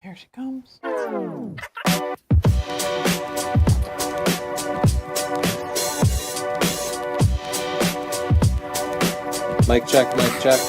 Here she comes. Mic check, mic check.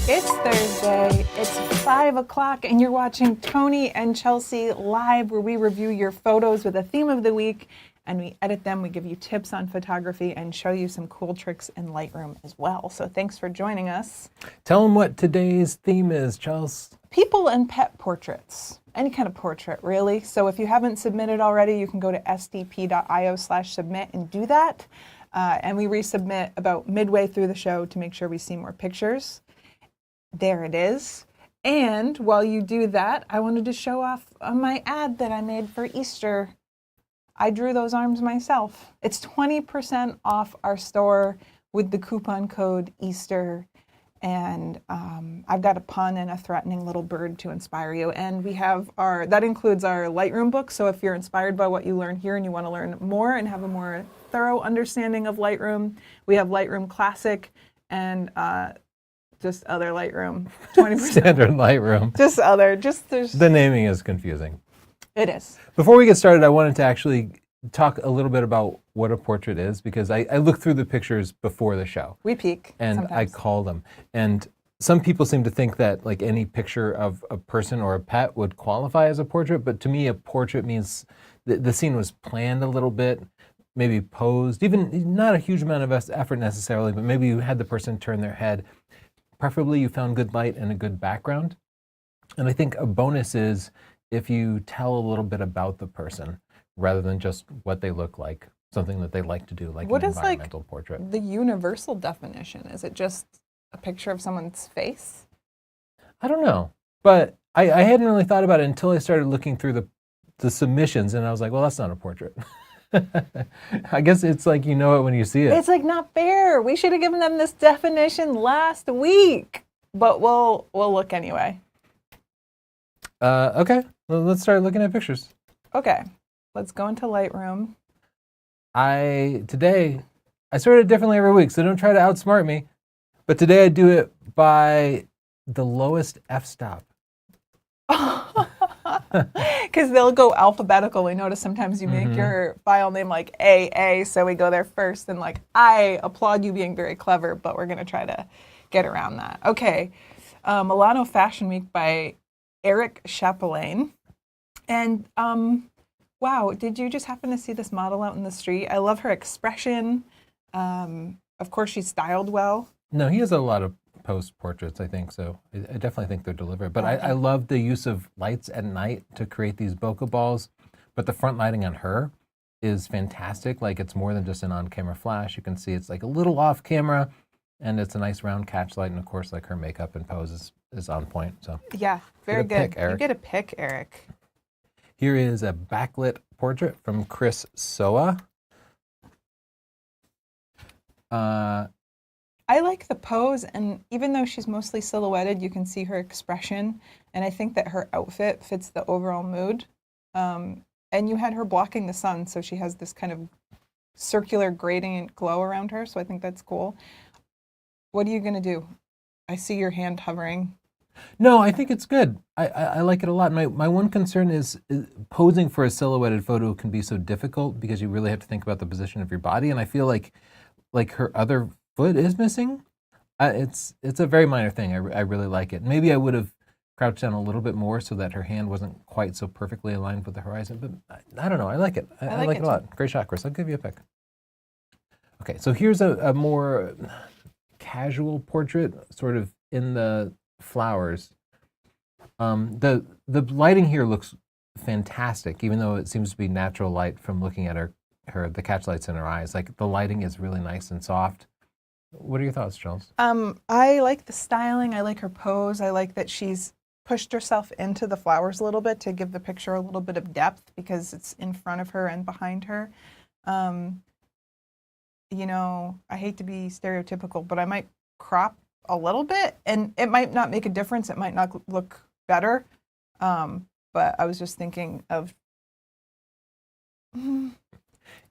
It's Thursday, it's 5 o'clock, and you're watching Tony and Chelsea live, where we review your photos with a theme of the week, and we edit them, we give you tips on photography, and show you some cool tricks in Lightroom as well. So thanks for joining us. Tell them what today's theme is, Chelsea. People and pet portraits. Any kind of portrait, really. So if you haven't submitted already, you can go to sdp.io/submit and do that. And we resubmit about midway through the show to make sure we see more pictures. There it is. And while you do that, I wanted to show off my ad that I made for Easter. I drew those arms myself. It's 20% off our store with the coupon code Easter. And I've got a pun and a threatening little bird to inspire you. And we have that includes our Lightroom book. So if you're inspired by what you learn here and you want to learn more and have a more thorough understanding of Lightroom, we have Lightroom Classic and just other Lightroom. 20%. Standard Lightroom. There's. The naming is confusing. It is. Before we get started, I wanted to actually talk a little bit about what a portrait is, because I looked through the pictures before the show. We peek and sometimes. I call them. And some people seem to think that like any picture of a person or a pet would qualify as a portrait, but to me a portrait means the scene was planned a little bit, maybe posed, even not a huge amount of effort necessarily, but maybe you had the person turn their head. Preferably you found good light and a good background. And I think a bonus is if you tell a little bit about the person rather than just what they look like, something that they like to do, like what an is environmental portrait. The universal definition? Is it just a picture of someone's face? I don't know, but I hadn't really thought about it until I started looking through the submissions, and I was like, well, that's not a portrait. I guess it's like you know it when you see it. It's like not fair. We should have given them this definition last week, but we'll look anyway. Okay, well, let's start looking at pictures. Okay, let's go into Lightroom. Today I sort it differently every week, so don't try to outsmart me. But today I do it by the lowest f-stop. Because they'll go alphabetical. We notice sometimes you make your file name like AA, so we go there first. And like, I applaud you being very clever, but we're going to try to get around that. Okay, Milano Fashion Week by Eric Chapelain. And wow, did you just happen to see this model out in the street? I love her expression. Of course, she's styled well. No, he has a lot of post portraits, I think, so I definitely think they're deliberate. But I love the use of lights at night to create these bokeh balls. But the front lighting on her is fantastic. Like, it's more than just an on-camera flash. You can see it's like a little off camera, and it's a nice round catch light. And of course, like her makeup and pose is on point. So yeah, very good. Pick, Eric. You get a pick, Eric. Here is a backlit portrait from Chris Soa. I like the pose, and even though she's mostly silhouetted, you can see her expression, and I think that her outfit fits the overall mood. And you had her blocking the sun, so she has this kind of circular gradient glow around her, so I think that's cool. What are you going to do? I see your hand hovering. No, I think it's good. I like it a lot. My one concern is posing for a silhouetted photo can be so difficult because you really have to think about the position of your body, and I feel like her other foot is missing. It's a very minor thing. I really like it. Maybe I would have crouched down a little bit more so that her hand wasn't quite so perfectly aligned with the horizon, but I don't know. I like it. I like it a lot. Great shot, Chris. I'll give you a pick. Okay, so here's a more casual portrait, sort of in the flowers. The lighting here looks fantastic, even though it seems to be natural light from looking at the catch lights in her eyes. Like, the lighting is really nice and soft. What are your thoughts, Charles? I like the styling. I like her pose. I like that she's pushed herself into the flowers a little bit to give the picture a little bit of depth because it's in front of her and behind her. You know, I hate to be stereotypical, but I might crop a little bit, and it might not make a difference. It might not look better. But I was just thinking of.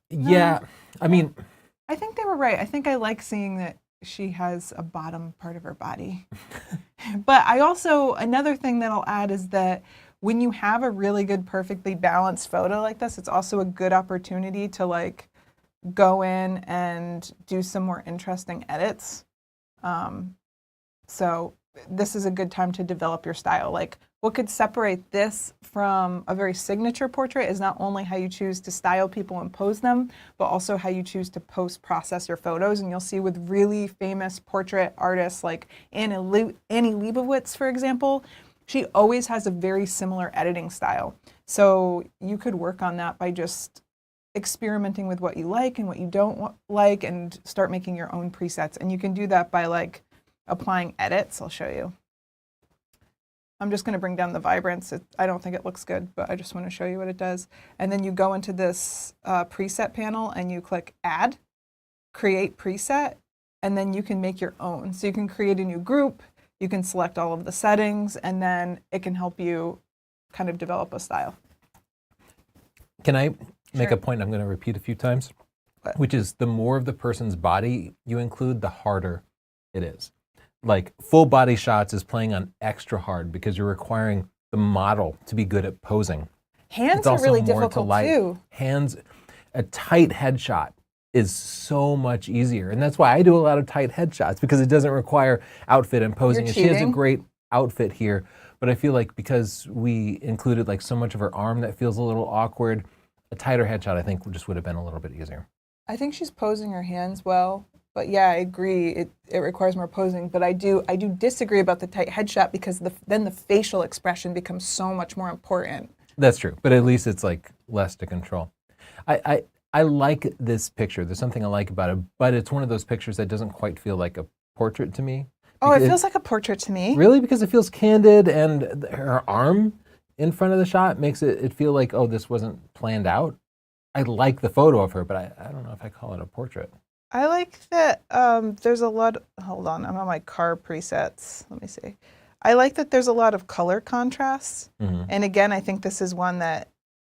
Yeah, I mean, I think they were right. I think I like seeing that she has a bottom part of her body. But I also, another thing that I'll add is that when you have a really good, perfectly balanced photo like this, it's also a good opportunity to like go in and do some more interesting edits. So this is a good time to develop your style. Like what could separate this from a very signature portrait is not only how you choose to style people and pose them, but also how you choose to post-process your photos. And you'll see with really famous portrait artists like Annie Leibovitz, for example, she always has a very similar editing style. So you could work on that by just experimenting with what you like and what you don't like and start making your own presets. And you can do that by like applying edits. I'll show you. I'm just going to bring down the vibrance. I don't think it looks good, but I just want to show you what it does. And then you go into this preset panel and you click Add, Create Preset, and then you can make your own. So you can create a new group, you can select all of the settings, and then it can help you kind of develop a style. Can I make a point I'm going to repeat a few times? What? Which is the more of the person's body you include, the harder it is. Like full body shots is playing on extra hard because you're requiring the model to be good at posing. Hands It's are also really more difficult light. too. Hands, a tight headshot is so much easier. And that's why I do a lot of tight headshots because it doesn't require outfit and posing. You're And she has a cheating. great outfit here, but I feel like because we included like so much of her arm that feels a little awkward, a tighter headshot I think just would have been a little bit easier. I think she's posing her hands well, but yeah, I agree. It requires more posing, but I do disagree about the tight headshot because then the facial expression becomes so much more important. That's true, but at least it's like less to control. I like this picture. There's something I like about it, but it's one of those pictures that doesn't quite feel like a portrait to me. Oh, it feels like a portrait to me. Really? Because it feels candid and her arm in front of the shot makes it feel like, oh, this wasn't planned out. I like the photo of her, but I don't know if I call it a portrait. I like that there's a lot, hold on, I'm on my car presets. Let me see. I like that there's a lot of color contrasts. Mm-hmm. And again, I think this is one that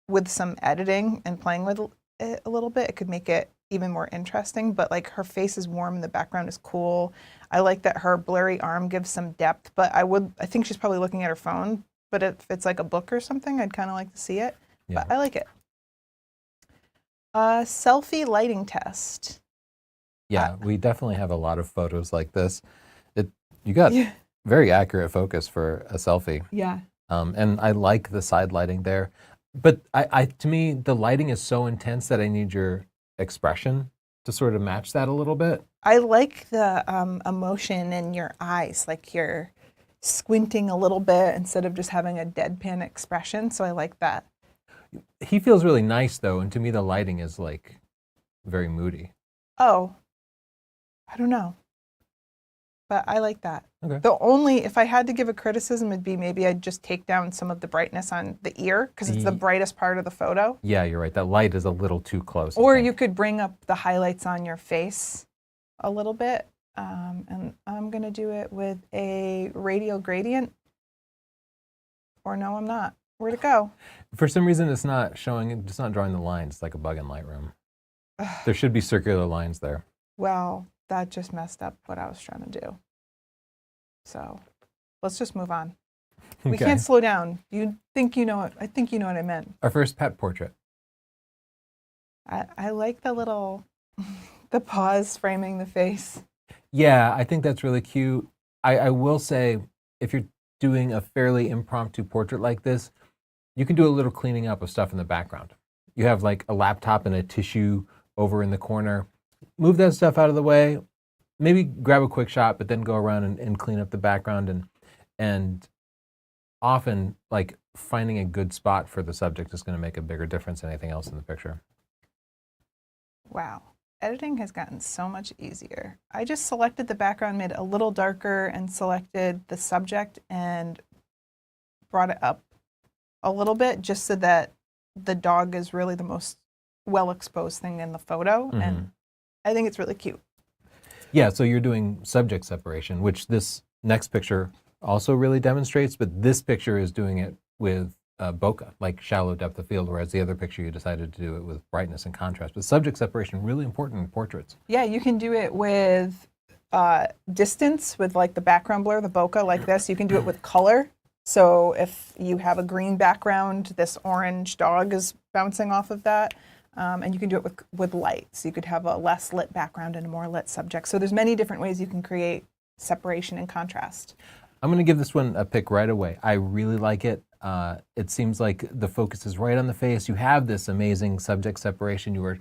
with some editing and playing with it a little bit, it could make it even more interesting. But like her face is warm and the background is cool. I like that her blurry arm gives some depth, but I think she's probably looking at her phone. But if it's like a book or something, I'd kind of like to see it. Yeah. But I like it. Selfie lighting test. Yeah, we definitely have a lot of photos like this. You got Yeah. very accurate focus for a selfie. Yeah. And I like the side lighting there. But to me, the lighting is so intense that I need your expression to sort of match that a little bit. I like the emotion in your eyes, like you're squinting a little bit instead of just having a deadpan expression. So I like that. He feels really nice though, and to me the lighting is like very moody. Oh, I don't know. But I like that. Okay. If I had to give a criticism, it'd be maybe I'd just take down some of the brightness on the ear because it's the brightest part of the photo. Yeah, you're right. That light is a little too close. Or you could bring up the highlights on your face a little bit. And I'm going to do it with a radial gradient. Or no, I'm not. Where'd it go? For some reason, it's not drawing the lines. It's like a bug in Lightroom. There should be circular lines there. Well, that just messed up what I was trying to do. So let's just move on. We Okay. can't slow down. I think you know what I meant. Our first pet portrait. I like the little, the paws framing the face. Yeah, I think that's really cute. I will say, if you're doing a fairly impromptu portrait like this, you can do a little cleaning up of stuff in the background. You have like a laptop and a tissue over in the corner. Move that stuff out of the way. Maybe grab a quick shot, but then go around and clean up the background. And often, like, finding a good spot for the subject is going to make a bigger difference than anything else in the picture. Wow. Editing has gotten so much easier. I just selected the background, made it a little darker, and selected the subject and brought it up a little bit just so that the dog is really the most well-exposed thing in the photo. Mm-hmm. And I think it's really cute. Yeah, so you're doing subject separation, which this next picture also really demonstrates, but this picture is doing it with bokeh, like shallow depth of field, whereas the other picture you decided to do it with brightness and contrast. But subject separation, really important in portraits. Yeah, you can do it with distance with like the background blur, the bokeh like this. You can do it with color. So if you have a green background, this orange dog is bouncing off of that. And you can do it with light. So you could have a less lit background and a more lit subject. So there's many different ways you can create separation and contrast. I'm going to give this one a pick right away. I really like it. It seems like the focus is right on the face. You have this amazing subject separation. You are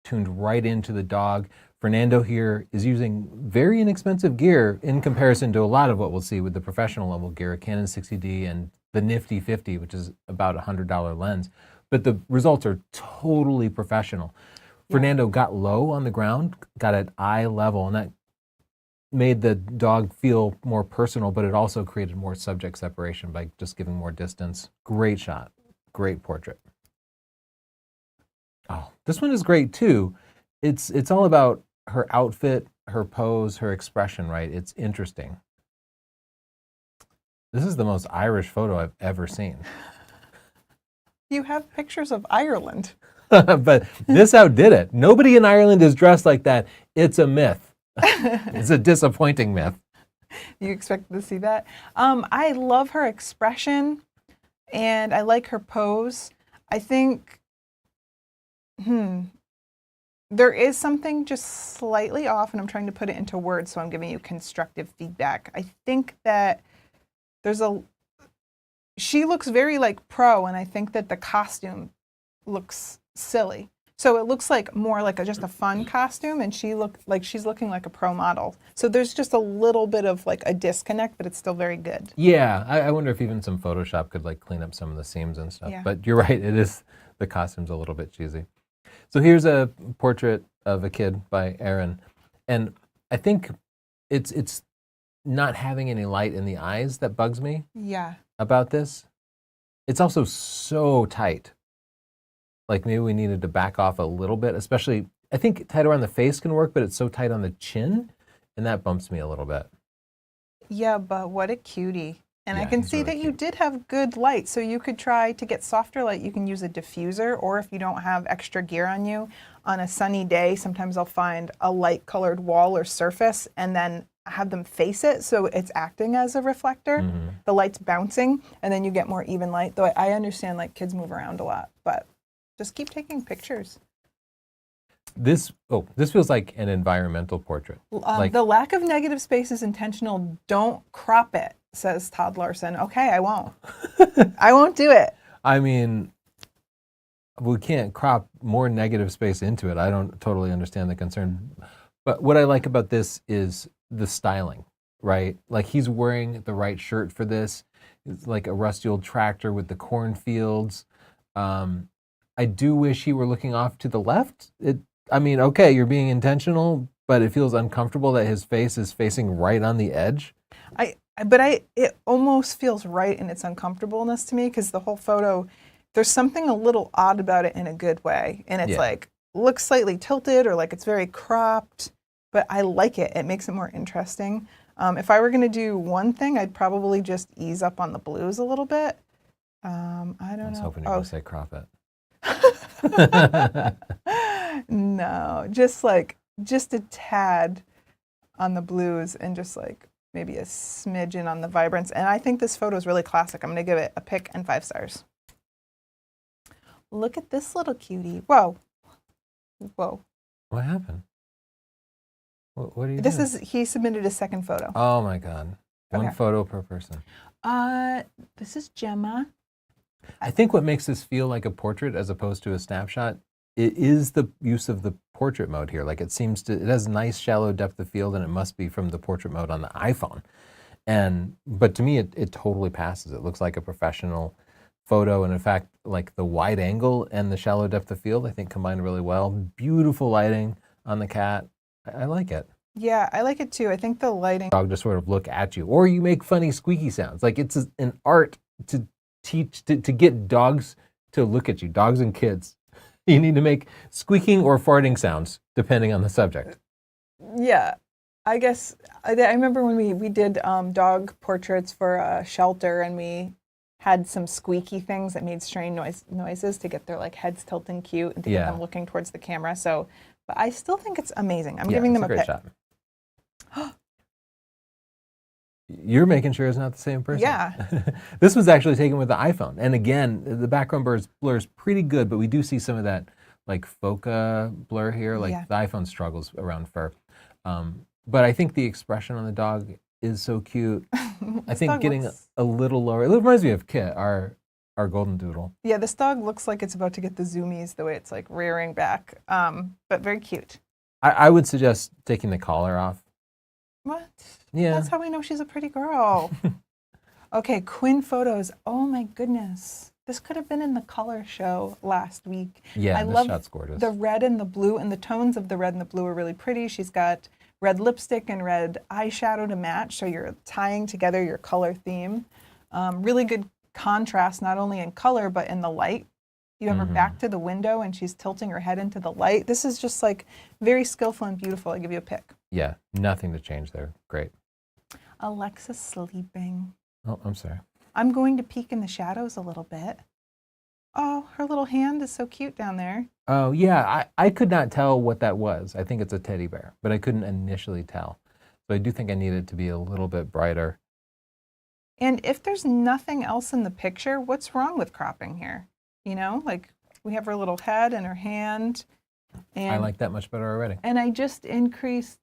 tuned right into the dog. Fernando here is using very inexpensive gear in comparison to a lot of what we'll see with the professional level gear, a Canon 60D and the nifty 50, which is about a $100 lens. But the results are totally professional. Yeah. Fernando got low on the ground, got at eye level, and that made the dog feel more personal, but it also created more subject separation by just giving more distance. Great shot. Great portrait. Oh, this one is great too. It's all about her outfit, her pose, her expression, right? It's interesting. This is the most Irish photo I've ever seen. You have pictures of Ireland. But this outdid it. Nobody in Ireland is dressed like that. It's a myth. It's a disappointing myth. You expected to see that? I love her expression, and I like her pose. I think, there is something just slightly off, and I'm trying to put it into words, so I'm giving you constructive feedback. I think that she looks very like pro, and I think that the costume looks silly. So it looks like more like just a fun costume, and she's looking like a pro model. So there's just a little bit of like a disconnect, but it's still very good. Yeah, I wonder if even some Photoshop could like clean up some of the seams and stuff. Yeah. But you're right, the costume's a little bit cheesy. So here's a portrait of a kid by Erin, and I think it's not having any light in the eyes that bugs me. Yeah. About this. It's also so tight. Like maybe we needed to back off a little bit, especially I think tight around the face can work, but it's so tight on the chin, and that bumps me a little bit. Yeah, but what a cutie. And yeah, I can see really that cute. You did have good light, so you could try to get softer light. You can use a diffuser, or if you don't have extra gear on you, on a sunny day, sometimes I'll find a light colored wall or surface and then have them face it so it's acting as a reflector. Mm-hmm. The light's bouncing, and then you get more even light. Though I understand like kids move around a lot, but just keep taking pictures. This feels like an environmental portrait. The lack of negative space is intentional. Don't crop it, says Todd Larson. Okay, I won't. I won't do it. I mean, we can't crop more negative space into it. I don't totally understand the concern. But what I like about this is the styling, right? Like he's wearing the right shirt for this. It's like a rusty old tractor with the cornfields. I do wish he were looking off to the left. Okay, you're being intentional, but it feels uncomfortable that his face is facing right on the edge. It almost feels right in its uncomfortableness to me, because the whole photo, there's something a little odd about it in a good way. And it's like, looks slightly tilted or like it's very cropped, but I like it. It makes it more interesting. If I were going to do one thing, I'd probably just ease up on the blues a little bit. I don't know. I was hoping you were going to say crop it. No, just a tad on the blues and just like maybe a smidgen on the vibrance. And I think this photo is really classic. I'm going to give it a pick and 5 stars. Look at this little cutie. Whoa. Whoa. What happened? What are you doing? He submitted a second photo. Oh my God. One photo per person. This is Gemma. I think what makes this feel like a portrait as opposed to a snapshot, it is the use of the portrait mode here. Like it has nice shallow depth of field, and it must be from the portrait mode on the iPhone. But to me, it totally passes. It looks like a professional photo. And in fact, like the wide angle and the shallow depth of field, I think combined really well. Beautiful lighting on the cat. I like it. Yeah, I like it too. I think the lighting. Dog just sort of look at you, or you make funny squeaky sounds. Like it's an art to teach, to get dogs to look at you, dogs and kids. You need to make squeaking or farting sounds, depending on the subject. Yeah, I guess, I remember when we did dog portraits for a shelter, and we had some squeaky things that made strange noises to get their like heads tilting cute and to get them looking towards the camera. So, but I still think it's amazing. I'm giving them a pick. Shot. You're making sure it's not the same person. Yeah. This was actually taken with the iPhone. And again, the background blur is pretty good, but we do see some of that like bokeh blur here. Like Yeah. the iPhone struggles around fur. But I think the expression on the dog is so cute. I This think dog getting looks- a little lower, it reminds me of Kit, our golden doodle. Yeah, this dog looks like it's about to get the zoomies the way it's like rearing back, but very cute. I would suggest taking the collar off. What? Yeah. That's how we know she's a pretty girl. Okay, Quinn photos. Oh my goodness. This could have been in the color show last week. Yeah, I this love shot's gorgeous. the red and the blue, and the tones of the red and the blue are really pretty. She's got red lipstick and red eyeshadow to match, so you're tying together your color theme. Really good contrast, not only in color, but in the light. You have her back to the window, and she's tilting her head into the light. This is just like very skillful and beautiful. I give you a pick. Yeah, nothing to change there. Great. Alexa's sleeping. Oh, I'm sorry. I'm going to peek in the shadows a little bit. Oh, her little hand is so cute down there. Oh, yeah, I could not tell what that was. I think it's a teddy bear, but I couldn't initially tell. So I do think I need it to be a little bit brighter. And if there's nothing else in the picture, what's wrong with cropping here? You know, like we have her little head and her hand. And I like that much better already. And I just increased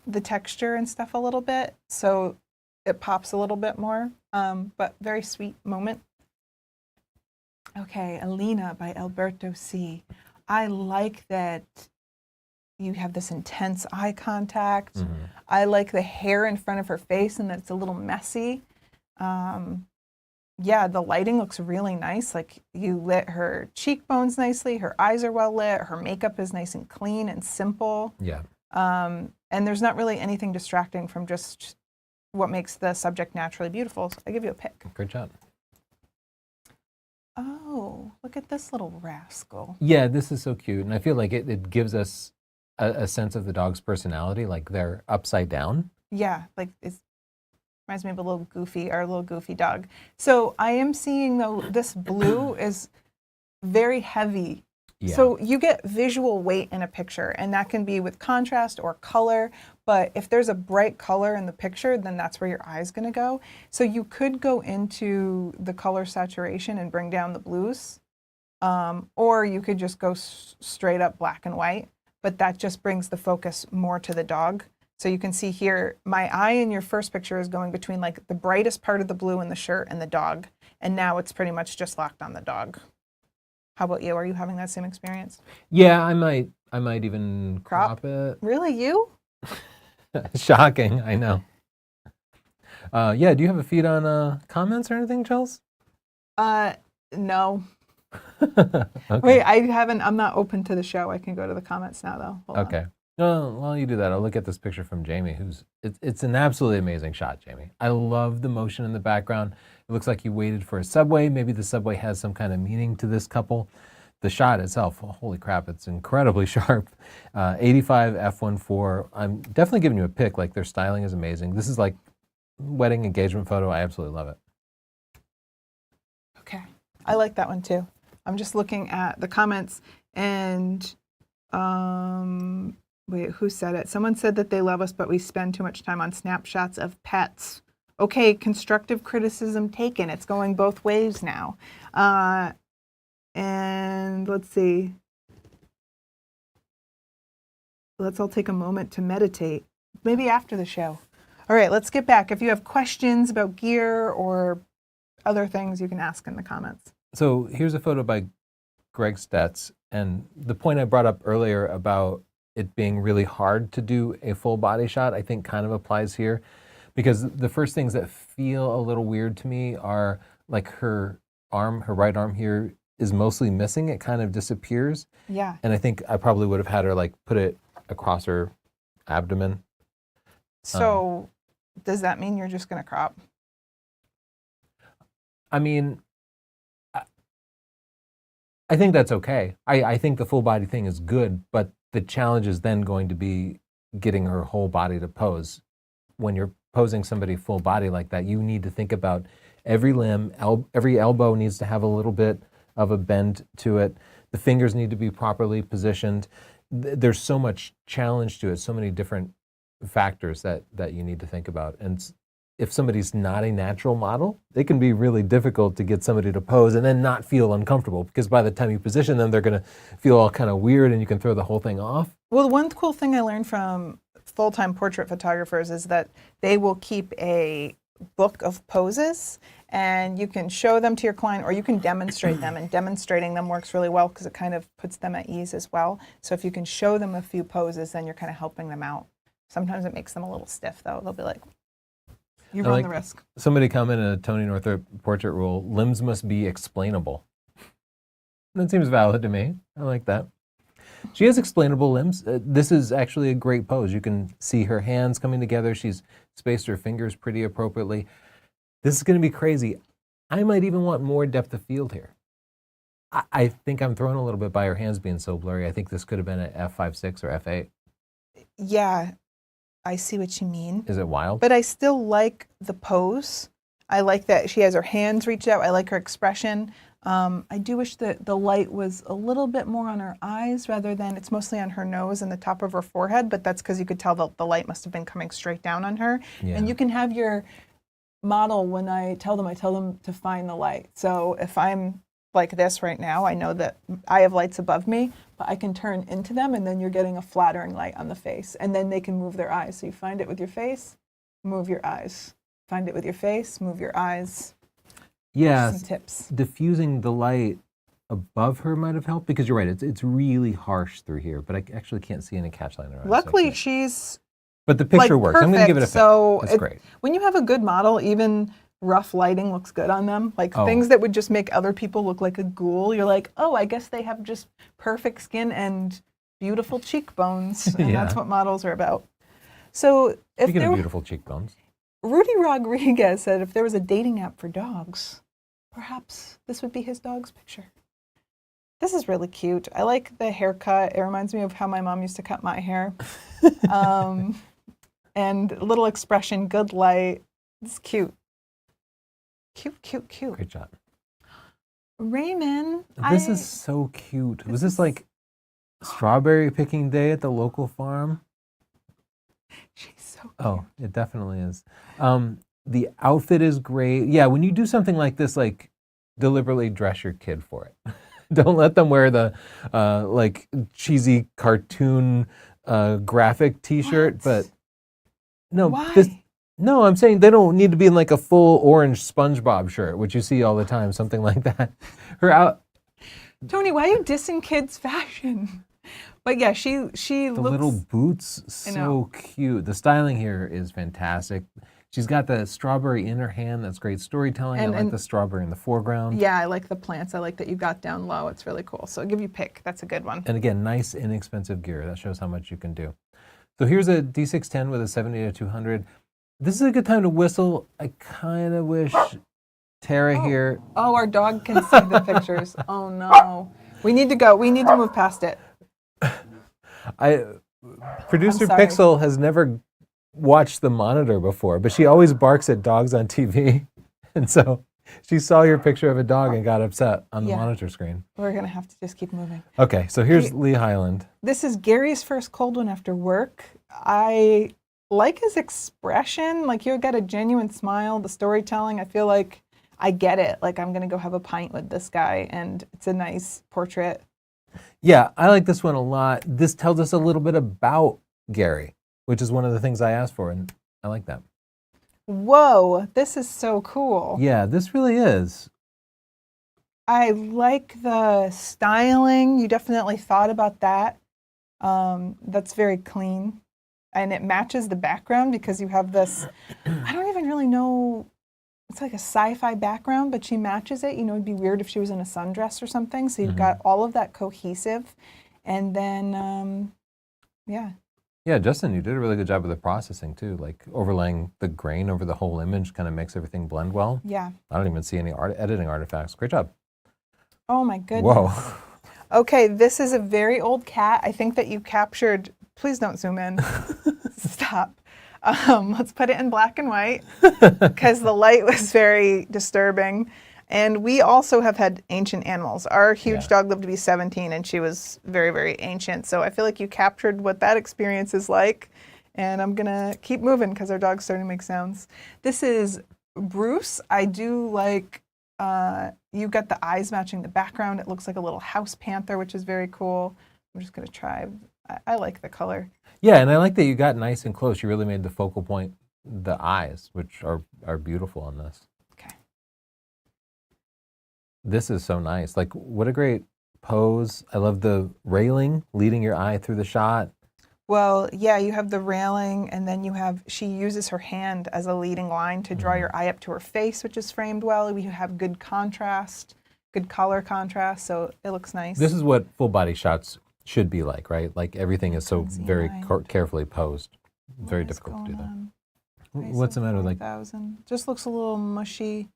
the texture and stuff a little bit, so it pops a little bit more, but very sweet moment. Okay, Alina by Alberto C. I like that you have this intense eye contact. I like the hair in front of her face and that it's a little messy. Yeah, the lighting looks really nice. Like you lit her cheekbones nicely, her eyes are well lit, her makeup is nice and clean and simple. Yeah. And there's not really anything distracting from just what makes the subject naturally beautiful. So I give you a pick. Great job. Oh, look at this little rascal. Yeah, this is so cute. And I feel like it gives us a sense of the dog's personality, like they're upside down. Yeah, like it reminds me of our little goofy dog. So I am seeing though, this blue is very heavy. Yeah. So you get visual weight in a picture, and that can be with contrast or color. But if there's a bright color in the picture, then that's where your eye's going to go. So you could go into the color saturation and bring down the blues, or you could just go straight up black and white. But that just brings the focus more to the dog. So you can see here, my eye in your first picture is going between like the brightest part of the blue in the shirt and the dog, and now it's pretty much just locked on the dog. How about you? Are you having that same experience? Yeah, I might even crop it. Really, you? Shocking, I know. Yeah, do you have a feed on comments or anything, Chels? No. Okay. Wait, I'm not open to the show. I can go to the comments now, though. Hold on. Okay. Well, while you do that, I'll look at this picture from Jamie, it's an absolutely amazing shot, Jamie. I love the motion in the background. It looks like you waited for a subway. Maybe the subway has some kind of meaning to this couple. The shot itself, holy crap, it's incredibly sharp. 85 f1.4. I'm definitely giving you a pick. Like their styling is amazing. This is like wedding engagement photo. I absolutely love it. Okay. I like that one too. I'm just looking at the comments and wait, who said it? Someone said that they love us, but we spend too much time on snapshots of pets. Okay, constructive criticism taken. It's going both ways now. And let's see. Let's all take a moment to meditate. Maybe after the show. All right, let's get back. If you have questions about gear or other things, you can ask in the comments. So here's a photo by Greg Stetz. And the point I brought up earlier about it being really hard to do a full body shot, I think kind of applies here. Because the first things that feel a little weird to me are like her right arm here is mostly missing. It kind of disappears. Yeah. And I think I probably would have had her like put it across her abdomen. So does that mean you're just going to crop? I mean, I think that's okay. I think the full body thing is good, but the challenge is then going to be getting her whole body to pose. When you're posing somebody full body like that, you need to think about every limb, every elbow needs to have a little bit of a bend to it. The fingers need to be properly positioned. There's so much challenge to it, so many different factors that you need to think about. And if somebody's not a natural model, it can be really difficult to get somebody to pose and then not feel uncomfortable, because by the time you position them, they're going to feel all kind of weird and you can throw the whole thing off. Well, one cool thing I learned from full-time portrait photographers is that they will keep a book of poses, and you can show them to your client or you can demonstrate them, and demonstrating them works really well because it kind of puts them at ease as well. So if you can show them a few poses, then you're kind of helping them out. Sometimes it makes them a little stiff though. They'll be like, you run the risk. Somebody commented in a Tony Northrup portrait rule, limbs must be explainable. That seems valid to me. I like that. She has explainable limbs. This is actually a great pose. You can see her hands coming together. She's spaced her fingers pretty appropriately. This is going to be crazy. I might even want more depth of field here. I think I'm thrown a little bit by her hands being so blurry. I think this could have been an f5.6 or f8. Yeah, I see what you mean. Is it wild? But I still like the pose. I like that she has her hands reached out. I like her expression. I do wish that the light was a little bit more on her eyes rather than, it's mostly on her nose and the top of her forehead, but that's because you could tell the light must have been coming straight down on her. Yeah. And you can have your model, when I tell them to find the light. So if I'm like this right now, I know that I have lights above me, but I can turn into them and then you're getting a flattering light on the face. And then they can move their eyes. So you find it with your face, move your eyes. Find it with your face, move your eyes. Yeah, some tips. Diffusing the light above her might have helped, because you're right, it's really harsh through here, but I actually can't see any catch line in her eyes. Luckily, she's but the picture like, works. perfect. I'm going to give it a so it's great. When you have a good model, even rough lighting looks good on them. Like things that would just make other people look like a ghoul, you're like, oh, I guess they have just perfect skin and beautiful cheekbones, and that's what models are about. So if Speaking of beautiful cheekbones, Rudy Rodriguez said if there was a dating app for dogs, perhaps this would be his dog's picture. This is really cute. I like the haircut. It reminds me of how my mom used to cut my hair. And a little expression, good light. It's cute. Cute, cute, cute. Great job. Raymond. This is so cute. Was this like strawberry picking day at the local farm? She's so cute. Oh, it definitely is. The outfit is great. Yeah, when you do something like this, like deliberately dress your kid for it. Don't let them wear the like cheesy cartoon graphic T-shirt. What? But no, why? No, I'm saying they don't need to be in like a full orange SpongeBob shirt, which you see all the time, something like that. Tony, why are you dissing kids' fashion? But yeah, she looks... The little boots, so cute. The styling here is fantastic. She's got the strawberry in her hand. That's great storytelling. I like the strawberry in the foreground. Yeah, I like the plants. I like that you got down low. It's really cool. So I'll give you pick. That's a good one. And again, nice, inexpensive gear. That shows how much you can do. So here's a D610 with a 70 to 200. This is a good time to whistle. I kind of wish Tara here... Oh, our dog can see the pictures. Oh, no. We need to go. We need to move past it. Producer Pixel has never watched the monitor before, but she always barks at dogs on TV. And so she saw your picture of a dog and got upset on the monitor screen. We're going to have to just keep moving. Okay, so here's Lee Highland. This is Gary's first cold one after work. I like his expression. Like, you've got a genuine smile, the storytelling. I feel like I get it. Like, I'm going to go have a pint with this guy, and it's a nice portrait. Yeah, I like this one a lot. This tells us a little bit about Gary, which is one of the things I asked for, and I like that. Whoa, this is so cool. Yeah, this really is. I like the styling. You definitely thought about that. That's very clean. And it matches the background because you have this, I don't even really know, it's like a sci-fi background, but she matches it. You know, it'd be weird if she was in a sundress or something. So you've got all of that cohesive. And then, yeah. Yeah, Justin, you did a really good job with the processing too. Like overlaying the grain over the whole image kind of makes everything blend well. Yeah. I don't even see any editing artifacts. Great job. Oh my goodness. Whoa. Okay, this is a very old cat. I think that you captured, please don't zoom in. Stop. Let's put it in black and white because the light was very disturbing. And we also have had ancient animals. Our huge dog lived to be 17 and she was very, very ancient. So I feel like you captured what that experience is like And I'm gonna keep moving because our dog's starting to make sounds. This is Bruce. I do like, you've got the eyes matching the background. It looks like a little house panther, which is very cool. I'm just gonna try. I like the color. Yeah, and I like that you got nice and close. You really made the focal point the eyes, which are beautiful on this. Okay. This is so nice. Like, what a great pose. I love the railing leading your eye through the shot. Well, yeah, you have the railing, and then she uses her hand as a leading line to draw your eye up to her face, which is framed well. We have good contrast, good color contrast, so it looks nice. This is what full body shots should be like, right? Like everything is so very carefully posed. Very difficult to do that. What's the matter with like? Just looks a little mushy.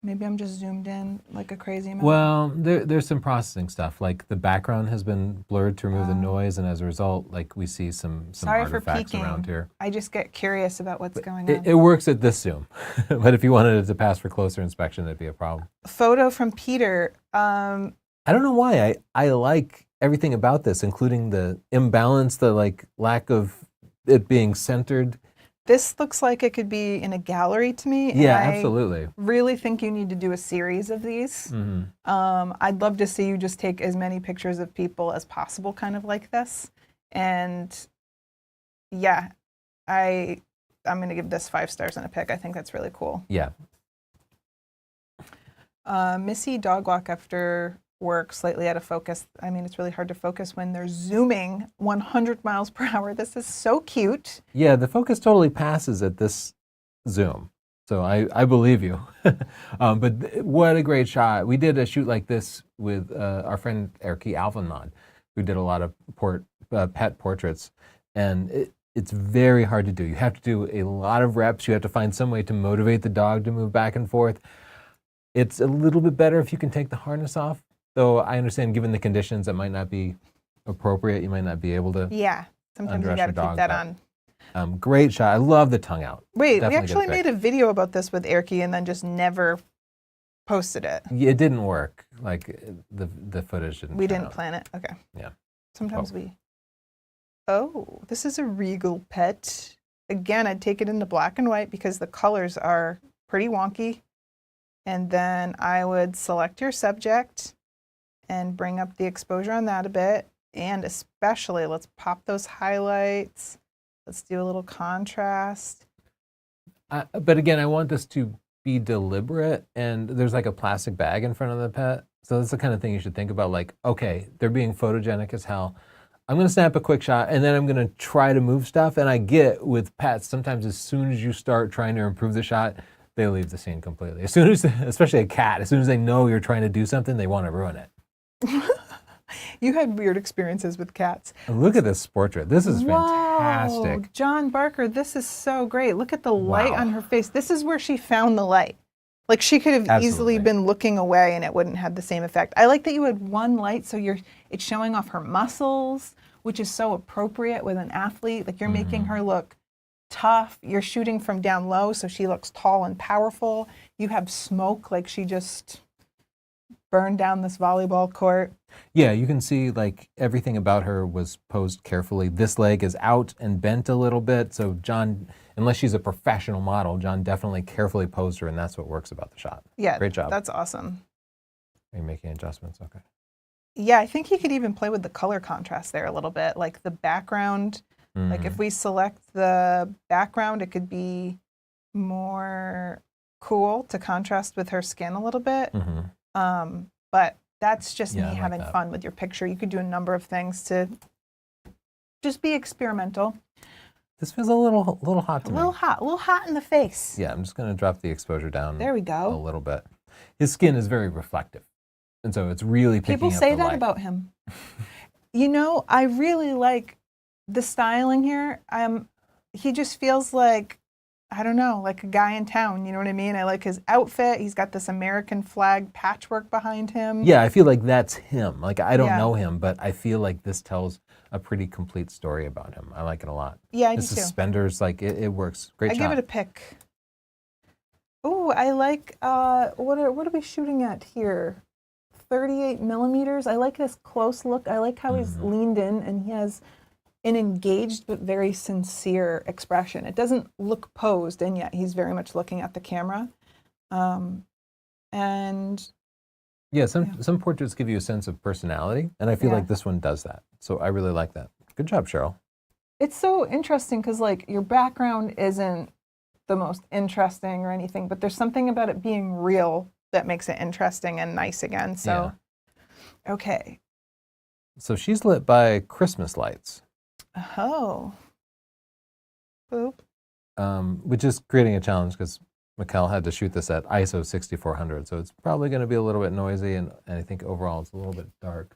Maybe I'm just zoomed in like a crazy amount. Well, there's some processing stuff. Like the background has been blurred to remove the noise, and as a result, like we see some artifacts around here. I just get curious about what's going on. It works at this zoom, but if you wanted it to pass for closer inspection, that'd be a problem. Photo from Peter. I don't know why I like everything about this, including the imbalance, the like lack of it being centered. This looks like it could be in a gallery to me. Yeah, absolutely. I really think you need to do a series of these. I'd love to see you just take as many pictures of people as possible, kind of like this. And yeah, I'm going to give this 5 stars and a pick. I think that's really cool. Yeah. Missy dog walk after work, slightly out of focus. I mean, it's really hard to focus when they're zooming 100 miles per hour. This is so cute. Yeah, the focus totally passes at this zoom. So I believe you. But what a great shot. We did a shoot like this with our friend Erki Alvanad, who did a lot of pet portraits. And it's very hard to do. You have to do a lot of reps. You have to find some way to motivate the dog to move back and forth. It's a little bit better if you can take the harness off. Though I understand, given the conditions, it might not be appropriate. You might not be able to. Yeah, sometimes you got to keep that on. Great shot. I love the tongue out. Wait, we actually made a video about this with Erki and then just never posted it. Yeah, it didn't work. Like the footage didn't. We didn't plan it. Okay. Yeah. Sometimes we. Oh, this is a regal pet. Again, I'd take it into black and white because the colors are pretty wonky. And then I would select your subject and bring up the exposure on that a bit. And especially, let's pop those highlights. Let's do a little contrast. But again, I want this to be deliberate. And there's like a plastic bag in front of the pet. So that's the kind of thing you should think about. Like, okay, they're being photogenic as hell. I'm going to snap a quick shot, and then I'm going to try to move stuff. And I get with pets, sometimes as soon as you start trying to improve the shot, they leave the scene completely. As soon as, especially a cat, as soon as they know you're trying to do something, they want to ruin it. You had weird experiences with cats. And look at this portrait. This is fantastic. Whoa, John Barker, this is so great. Look at the light on her face. This is where she found the light. Like she could have easily been looking away and it wouldn't have the same effect. I like that you had one light so it's showing off her muscles, which is so appropriate with an athlete. Like you're making her look tough. You're shooting from down low so she looks tall and powerful. You have smoke like she just burned down this volleyball court. Yeah, you can see like everything about her was posed carefully. This leg is out and bent a little bit. So John, unless she's a professional model, John definitely carefully posed her, and that's what works about the shot. Yeah, great job. That's awesome. Are you making adjustments? Okay. Yeah, I think he could even play with the color contrast there a little bit. Like the background, like if we select the background, it could be more cool to contrast with her skin a little bit. But that's just me having fun with your picture. You could do a number of things to just be experimental. This feels a little hot to me. A little hot in the face. Yeah, I'm just going to drop the exposure down. There we go. A little bit. His skin is very reflective, and so it's really picking up the light. People say that about him. You know, I really like the styling here. He just feels like, I don't know, like a guy in town, you know what I mean? I like his outfit. He's got this American flag patchwork behind him. Yeah, I feel like that's him. Like, I don't know him, but I feel like this tells a pretty complete story about him. I like it a lot. Yeah, I the do too. Suspenders, like, it works. Great shot. I give it a pick. Oh, I like, what are we shooting at here? 38 millimeters. I like this close look. I like how he's leaned in and he has an engaged but very sincere expression. It doesn't look posed, and yet he's very much looking at the camera. And Yeah, some portraits give you a sense of personality, and I feel like this one does that. So I really like that. Good job, Cheryl. it's so interesting because like your background isn't the most interesting or anything, but there's something about it being real that makes it interesting and nice again. So, okay. So she's lit by Christmas lights. Oh. Boop. Which is creating a challenge because Mikkel had to shoot this at ISO 6400, so it's probably going to be a little bit noisy, and I think overall it's a little bit dark.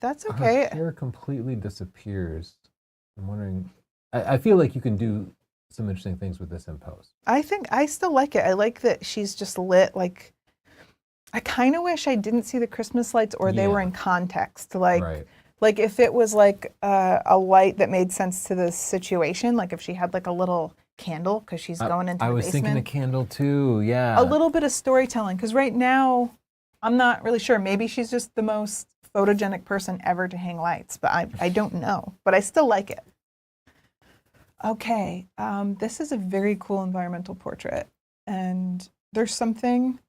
That's okay. Her hair completely disappears. I'm wondering, I feel like you can do some interesting things with this in post. I think I still like it. I like that she's just lit. Like, I kind of wish I didn't see the Christmas lights or they were in context. Like, like if it was like a light that made sense to the situation, like if she had like a little candle because she's going into the basement. I was thinking a candle too, yeah. A little bit of storytelling because right now, I'm not really sure. Maybe she's just the most photogenic person ever to hang lights, but I don't know. But I still like it. Okay, this is a very cool environmental portrait, and there's something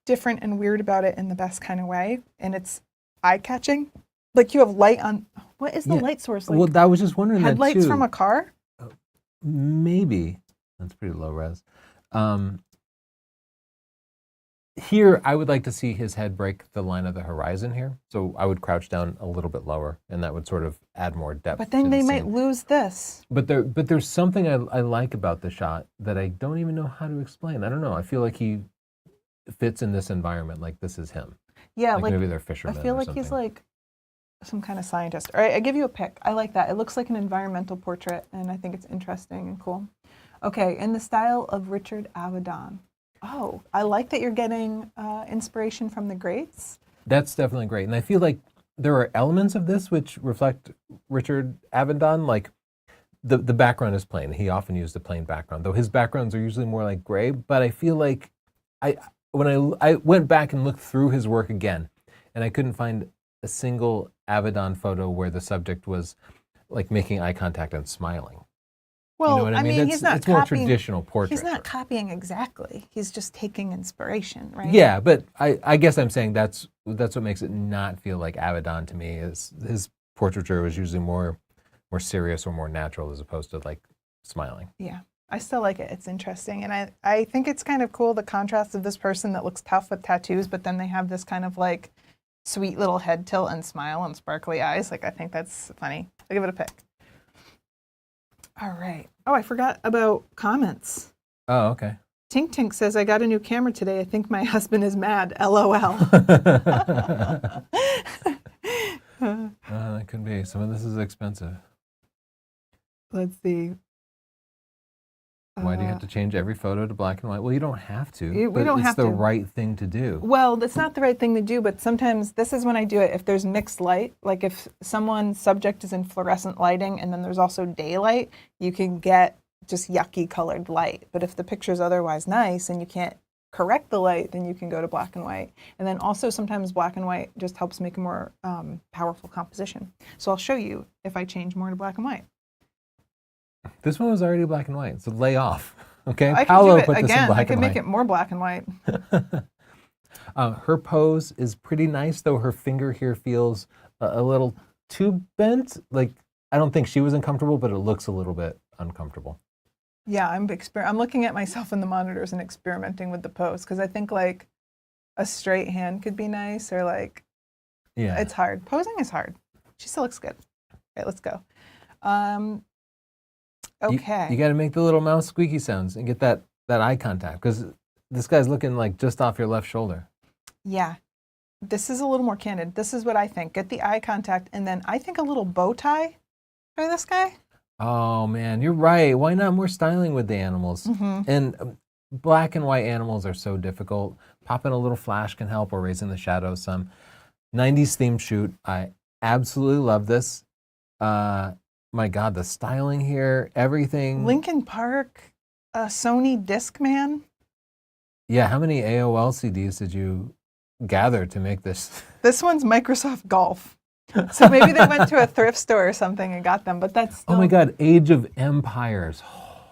different and weird about it in the best kind of way, and it's eye-catching. Like you have light on. What is the light source? Like well, I was just wondering that too. Headlights from a car? Maybe. That's pretty low res. Here, I would like to see his head break the line of the horizon here. So I would crouch down a little bit lower, and that would sort of add more depth. But then they might lose this. But there's something I like about the shot that I don't even know how to explain. I don't know. I feel like he fits in this environment, like this is him. Yeah, like maybe they're fishermen. I feel like he's like some kind of scientist. All right, I give you a pick. I like that. It looks like an environmental portrait, and I think it's interesting and cool. Okay, in the style of Richard Avedon. Oh, I like that you're getting inspiration from the greats. That's definitely great. And I feel like there are elements of this which reflect Richard Avedon. Like the background is plain. He often used a plain background, though his backgrounds are usually more like gray. But I feel like when I went back and looked through his work again, and I couldn't find a single Avedon photo where the subject was like making eye contact and smiling. Well, you know what I mean? He's not it's more traditional portrait. He's not copying exactly. He's just taking inspiration, right? Yeah, but I guess I'm saying that's what makes it not feel like Avedon to me. Is his portraiture was usually more serious or more natural as opposed to like smiling. Yeah, I still like it. It's interesting, and I think it's kind of cool the contrast of this person that looks tough with tattoos, but then they have this kind of like sweet little head tilt and smile and sparkly eyes. Like I think that's funny. I'll give it a pick. All right. Oh, I forgot about comments. Oh, okay. Tink Tink says, I got a new camera today. I think my husband is mad. LOL. That could be. Some of this is expensive. Let's see. Why do you have to change every photo to black and white? Well, you don't have to. We don't have to. It's the right thing to do. Well, that's not the right thing to do, but sometimes this is when I do it. If there's mixed light, like if someone's subject is in fluorescent lighting and then there's also daylight, you can get just yucky colored light. But if the picture's otherwise nice and you can't correct the light, then you can go to black and white. And then also sometimes black and white just helps make a more powerful composition. So I'll show you if I change more to black and white. This one was already black and white, so lay off. Okay, I can do it again. I can make it more black and white. Her pose is pretty nice, though her finger here feels a little too bent. Like I don't think she was uncomfortable, but it looks a little bit uncomfortable. Yeah, I'm looking at myself in the monitors and experimenting with the pose because I think like a straight hand could be nice or like it's hard. Posing is hard. She still looks good. All right, let's go. Okay. You got to make the little mouth squeaky sounds and get that eye contact because this guy's looking like just off your left shoulder. Yeah. This is a little more candid. This is what I think. Get the eye contact and then I think a little bow tie for this guy. Oh, man, you're right. Why not more styling with the animals? Mm-hmm. And black and white animals are so difficult. Popping a little flash can help or raising the shadows some. 90s themed shoot. I absolutely love this. My God, the styling here, everything. Linkin Park, Sony Discman. Yeah, how many AOL CDs did you gather to make this? This one's Microsoft Golf. So maybe they went to a thrift store or something and got them, but that's still... Oh my God, Age of Empires.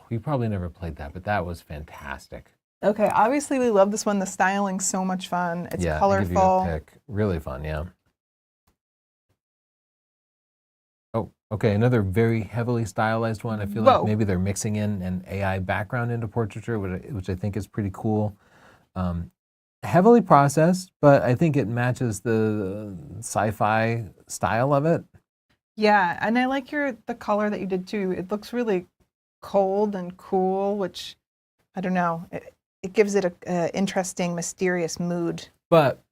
We probably never played that, but that was fantastic. Okay, obviously we love this one. The styling's so much fun. It's Yeah, colorful. I'll give you a pick. Really fun, yeah. Oh, okay, another very heavily stylized one. I feel like maybe they're mixing in an AI background into portraiture, which I think is pretty cool. Heavily processed, but I think it matches the sci-fi style of it. Yeah, and I like the color that you did too. It looks really cold and cool, which, I don't know, it gives it a interesting, mysterious mood. But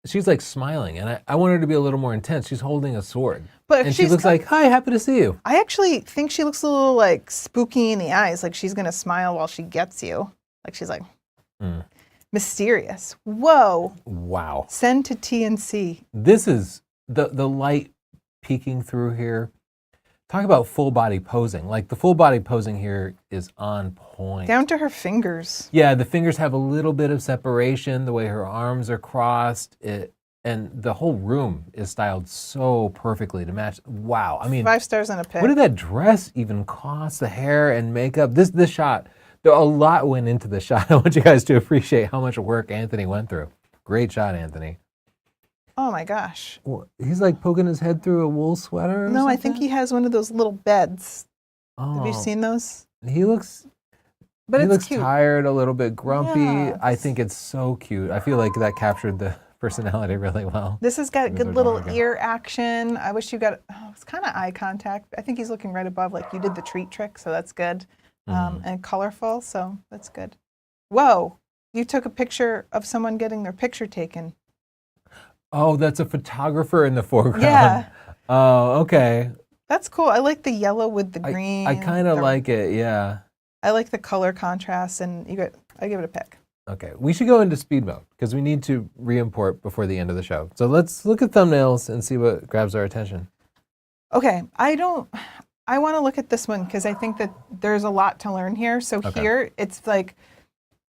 she's like smiling, and I want her to be a little more intense. She's holding a sword. But and she looks like, hi, happy to see you. I actually think she looks a little like spooky in the eyes, like she's going to smile while she gets you. Like she's like, mysterious. Whoa. Wow. Send to TNC. This is the light peeking through here. Talk about full body posing. Like the full body posing here is on point. Down to her fingers. Yeah, the fingers have a little bit of separation, the way her arms are crossed. And the whole room is styled so perfectly to match. Wow. I mean, 5 stars on a pick. What did that dress even cost? The hair and makeup. This shot, a lot went into the shot. I want you guys to appreciate how much work Anthony went through. Great shot, Anthony. Oh my gosh. He's like poking his head through a wool sweater or No, something? I think he has one of those little beds. Oh. Have you seen those? He looks Cute. tired, a little bit grumpy. Yeah. I think it's so cute. I feel like that captured the personality really well. This has got good little ear action. I wish you got, it's kind of eye contact. I think he's looking right above, like you did the treat trick, so that's good. And colorful, so that's good. Whoa, you took a picture of someone getting their picture taken. Oh, that's a photographer in the foreground. Yeah. Oh, okay. That's cool. I like the yellow with the green. I kind of like it, yeah. I like the color contrast, and I give it a pick. Okay, we should go into speed mode because we need to re-import before the end of the show. So let's look at thumbnails and see what grabs our attention. Okay, I want to look at this one because I think that there's a lot to learn here. So here, it's like,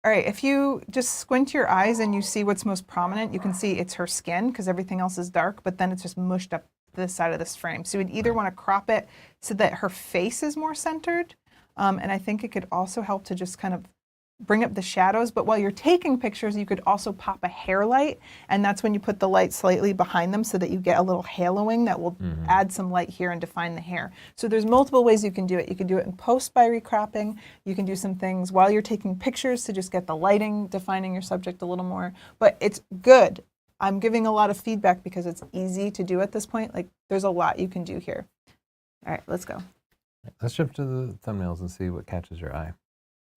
all right, if you just squint your eyes and you see what's most prominent, you can see it's her skin because everything else is dark, but then it's just mushed up this side of this frame. So you'd either want to crop it so that her face is more centered, and I think it could also help to just kind of bring up the shadows, but while you're taking pictures, you could also pop a hair light, and that's when you put the light slightly behind them so that you get a little haloing that will add some light here and define the hair. So there's multiple ways you can do it. You can do it in post by recropping. You can do some things while you're taking pictures to just get the lighting, defining your subject a little more, but it's good. I'm giving a lot of feedback because it's easy to do at this point. Like there's a lot you can do here. All right, let's go. Let's shift to the thumbnails and see what catches your eye.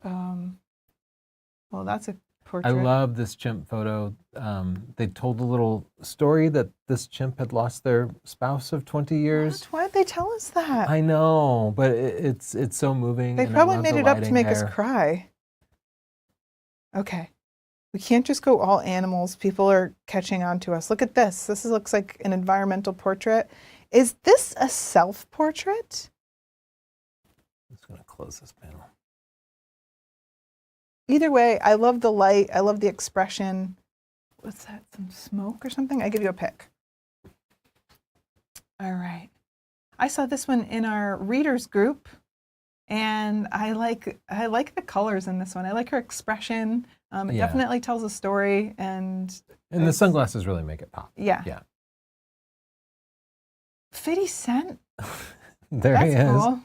Well, that's a portrait. I love this chimp photo. They told a little story that this chimp had lost their spouse of 20 years. Why did they tell us that? I know, but it's so moving. They probably made it up to make us cry. Okay. We can't just go all animals. People are catching on to us. Look at this. This looks like an environmental portrait. Is this a self-portrait? I'm just going to close this panel. Either way, I love the light. I love the expression. What's that? Some smoke or something? I give you a pick. All right. I saw this one in our readers group, and I like the colors in this one. I like her expression. It definitely tells a story, and the sunglasses really make it pop. Yeah. Yeah. 50 Cent. There he is. That's cool.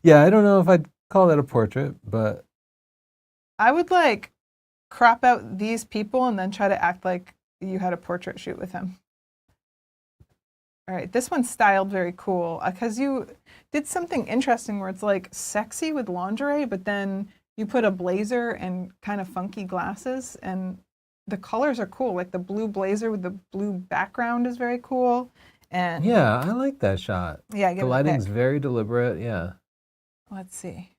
Yeah, I don't know if I'd call that a portrait, but I would like crop out these people and then try to act like you had a portrait shoot with him. All right, this one's styled very cool because you did something interesting where it's like sexy with lingerie, but then you put a blazer and kind of funky glasses, and the colors are cool. Like the blue blazer with the blue background is very cool. And yeah, I like that shot. Yeah, the lighting's very deliberate. Yeah. Let's see.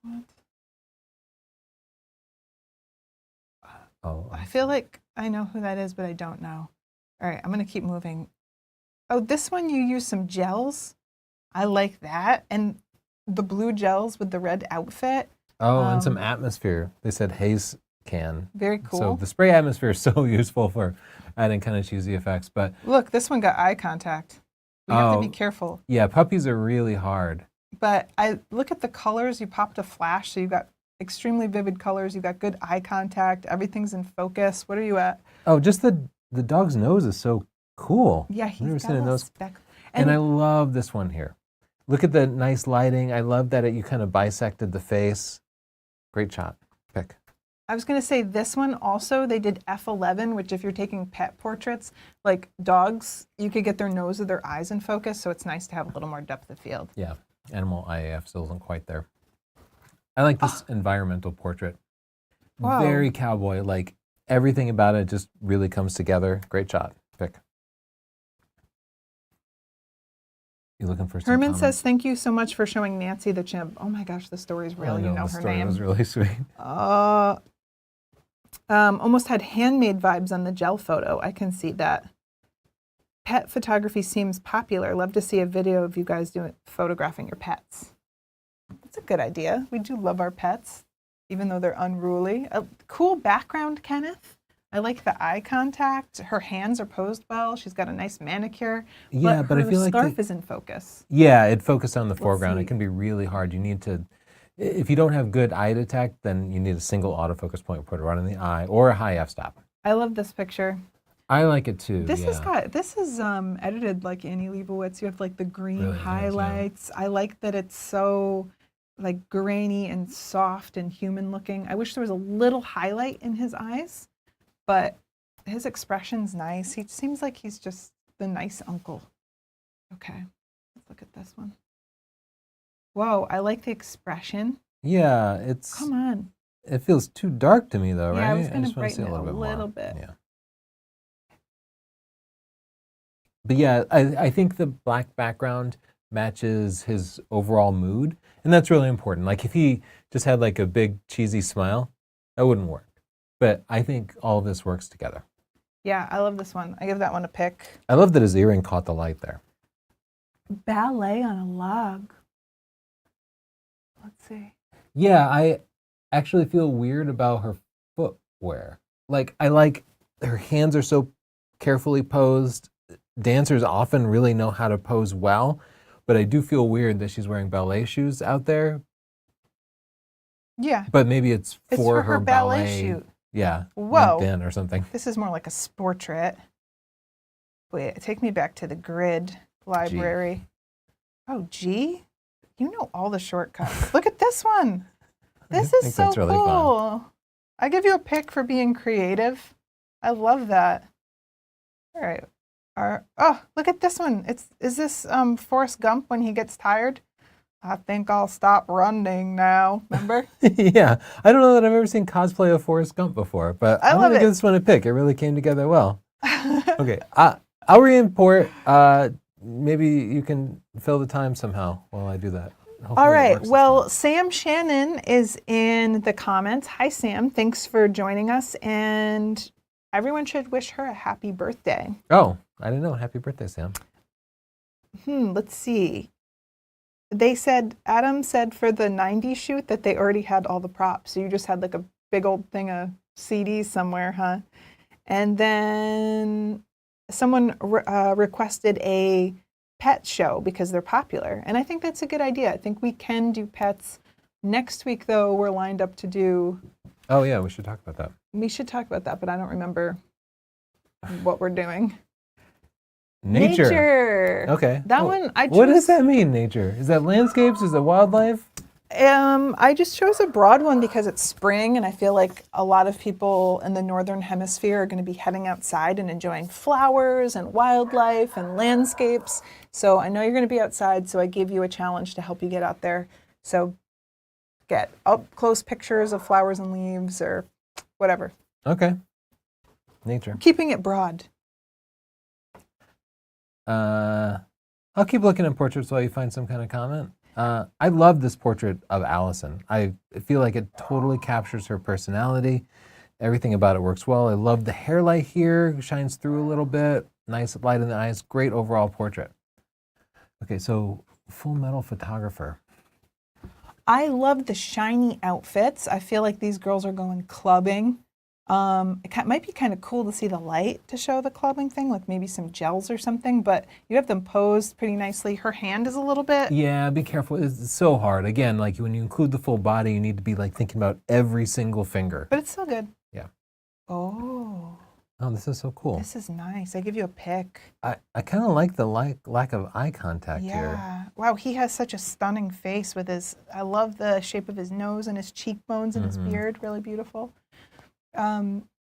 What? Oh, I feel like I know who that is, but I don't know. All right, I'm going to keep moving. Oh, this one you use some gels. I like that. And the blue gels with the red outfit. Oh, and some atmosphere. They said haze can. Very cool. So the spray atmosphere is so useful for adding kind of cheesy effects. But Look, this one got eye contact. We have to be Oh. careful. yeah, puppies are really hard. But I look at the colors. You popped a flash, so you've got extremely vivid colors. You've got good eye contact. Everything's in focus. What are you at? Oh, just the dog's nose is so cool. Yeah, I've he's never got seen a a little nose. speck. And I love this one here. Look at the nice lighting. I love that you kind of bisected the face. Great shot. Pick. I was going to say this one also, they did F11, which if you're taking pet portraits, like dogs, you could get their nose or their eyes in focus, so it's nice to have a little more depth of field. Yeah, animal IAF still isn't quite there. I like this environmental portrait. Whoa. Very cowboy, like everything about it just really comes together. Great shot. Pick. You looking for some Herman comments? says, thank you so much for showing Nancy the chimp. Oh my gosh, the story's real. I You know the her story name. was really sweet. Almost had handmade vibes on the gel photo. I can see that. Pet photography seems popular. Love to see a video of you guys doing photographing your pets. That's a good idea. We do love our pets, even though they're unruly. A cool background, Kenneth. I like the eye contact. Her hands are posed well. She's got a nice manicure. Yeah, but I her feel like scarf is in focus. Yeah, it focused on the foreground. see. It can be really hard. You need to, if you don't have good eye detect, then you need a single autofocus point, put it right in the eye, or a high f-stop. I love this picture. I like it too. This yeah. is edited like Annie Leibovitz. You have like the green Really nice, yeah. highlights. I like that it's so like grainy and soft and human looking. I wish there was a little highlight in his eyes, but his expression's nice. He seems like he's just the nice uncle. Okay, let's look at this one. Whoa, I like the expression. Yeah, it's. Come on. It feels too dark to me though, right? Yeah, I was going to just wanna see brighten it a more. little bit. Yeah. But yeah, I think the black background matches his overall mood, and that's really important. Like if he just had like a big cheesy smile, that wouldn't work. But I think all of this works together. Yeah, I love this one. I give that one a pick. I love that his earring caught the light there. Ballet on a log. Let's see. Yeah, I actually feel weird about her footwear. Like I like her hands are so carefully posed. Dancers often really know how to pose well, but I do feel weird that she's wearing ballet shoes out there. Yeah. But maybe it's It's for for her ballet shoot. Yeah. Whoa. LinkedIn or something. This is more like a sportrait. Wait, take me back to the grid library. Oh, G? You know all the shortcuts. Look at this one. This I is think so that's really fun. cool. I give you a pick for being creative. I love that. All right. Oh, look at this one. Is this Forrest Gump when he gets tired? I think I'll stop running now. Remember? Yeah. I don't know that I've ever seen cosplay of Forrest Gump before, but I I'm love going to give it. this one a pick. It really came together well. Okay. I'll re-import. Maybe you can fill the time somehow while I do that. Hopefully All it right. works this Well, time. Sam Shannon is in the comments. Hi, Sam. Thanks for joining us. And everyone should wish her a happy birthday. Oh, I didn't know. Happy birthday, Sam. Let's see. Adam said for the 90s shoot that they already had all the props. So you just had like a big old thing of CDs somewhere, huh? And then someone requested a pet show because they're popular. And I think that's a good idea. I think we can do pets. Next week, though, we're lined up to do. Oh, yeah. We should talk about that. We should talk about that, but I don't remember what we're doing. Nature. Okay. That Oh, one, I chose. What does that mean, nature? Is that landscapes? Is it wildlife? I just chose a broad one because it's spring, and I feel like a lot of people in the northern hemisphere are going to be heading outside and enjoying flowers and wildlife and landscapes. So I know you're going to be outside, so I gave you a challenge to help you get out there. So get up close pictures of flowers and leaves or whatever. Okay. Nature. Keeping it broad. I'll keep looking at portraits while you find some kind of comment. I love this portrait of Allison. I feel like it totally captures her personality. Everything about it works well. I love the hair light here, shines through a little bit. Nice light in the eyes. Great overall portrait. Okay, so Full Metal Photographer. I love the shiny outfits. I feel like these girls are going clubbing. Might be kind of cool to see the light to show the clubbing thing, like maybe some gels or something, but you have them posed pretty nicely. Her hand is a little bit, Yeah, be careful. It's so hard. Again, like when you include the full body, you need to be like thinking about every single finger. but it's still good. Yeah. Oh, Oh, this is so cool. this is nice. I give you a pick. I kind of like the lack of eye contact here. Yeah. Wow, he has such a stunning face with his, I love the shape of his nose and his cheekbones and his beard, really beautiful.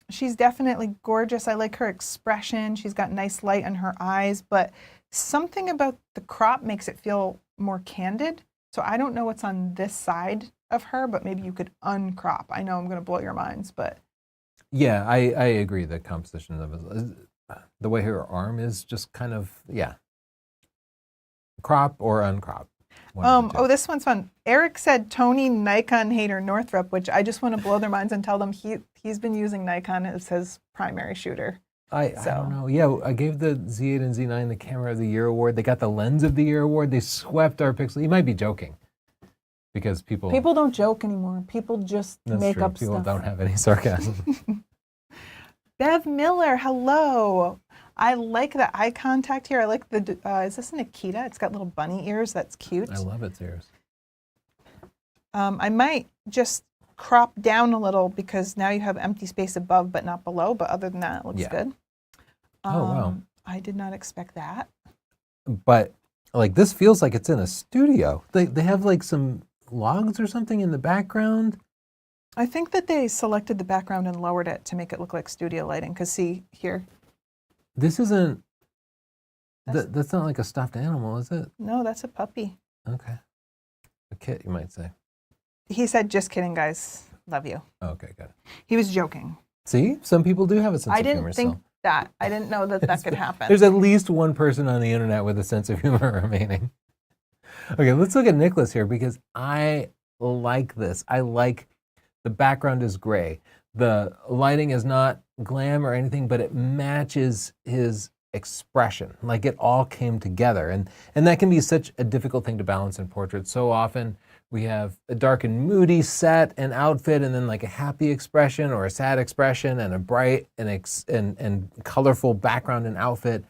She's definitely gorgeous. I like her expression. She's got nice light in her eyes, but something about the crop makes it feel more candid. So I don't know what's on this side of her, but maybe you could uncrop. I know I'm going to blow your minds, but Yeah, I agree. The composition of it, the way her arm is just kind of, yeah. Crop or uncrop. oh, this one's fun. Eric said Tony Nikon hater Northrup, which I just want to blow their minds and tell them he's been using Nikon as his primary shooter. I don't know. Yeah, I gave the Z8 and Z9 the Camera of the Year award. They got the Lens of the Year award. They swept our pixel. He might be joking because people don't joke anymore. People just make up People stuff. don't have any sarcasm. Bev Miller, hello. I like the eye contact here. I like the, is this an Akita? It's got little bunny ears. That's cute. I love its ears. I might just crop down a little because now you have empty space above but not below. But other than that, it looks good. Oh, wow. I did not expect that. But like this feels like it's in a studio. They have like some logs or something in the background. I think that they selected the background and lowered it to make it look like studio lighting. Because see here. This isn't, that's not like a stuffed animal, is it? No, that's a puppy. Okay. A kit, you might say. He said, just kidding, guys. Love you. Okay, good. He was joking. See, some people do have a sense I of humor. didn't think that. I didn't know that that could happen. There's at least one person on the internet with a sense of humor remaining. Okay, let's look at Nicholas here because I like this. I like the background is gray. The lighting is not glam or anything, but it matches his expression. Like it all came together. And that can be such a difficult thing to balance in portraits. So often we have a dark and moody set and outfit and then like a happy expression or a sad expression and a bright and colorful background and outfit.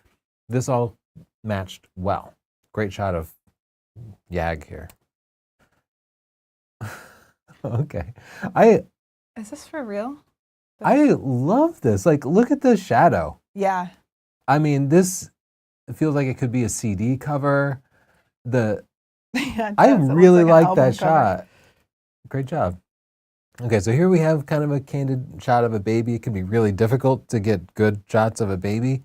This all matched well. Great shot of Yag here. Okay. Is this for real? I love this. Like, look at the shadow. Yeah. I mean, this feels like it could be a CD cover. Yeah, it I does. It looks really an like album that cover. shot. Great job. Okay, so here we have kind of a candid shot of a baby. It can be really difficult to get good shots of a baby.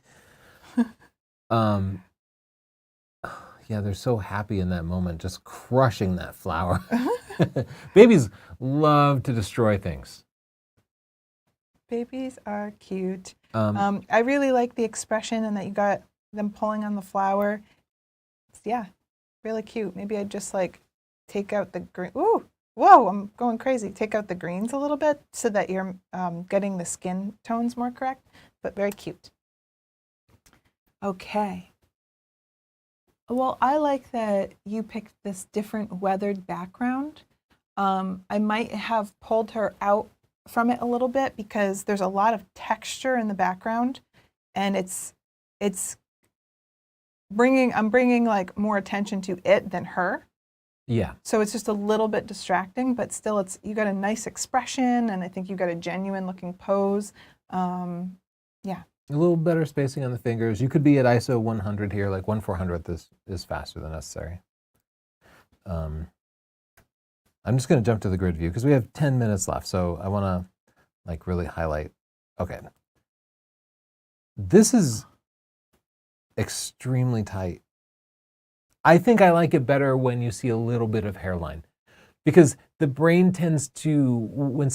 Yeah, they're so happy in that moment, just crushing that flower. Babies love to destroy things. Babies are cute. I really like the expression and that you got them pulling on the flower. Yeah, really cute. Maybe I'd just like take out the green. Ooh, whoa, I'm going crazy. Take out the greens a little bit so that you're getting the skin tones more correct, but very cute. Okay. Well, I like that you picked this different weathered background. I might have pulled her out from it a little bit because there's a lot of texture in the background and I'm bringing like more attention to it than her. Yeah. So it's just a little bit distracting, but still you got a nice expression and I think you got a genuine looking pose. Yeah. A little better spacing on the fingers. You could be at ISO 100 here, like 1/400th is faster than necessary. I'm just going to jump to the grid view because we have 10 minutes left, so I want to like really highlight. Okay. This is extremely tight. I think I like it better when you see a little bit of hairline because the brain tends to, when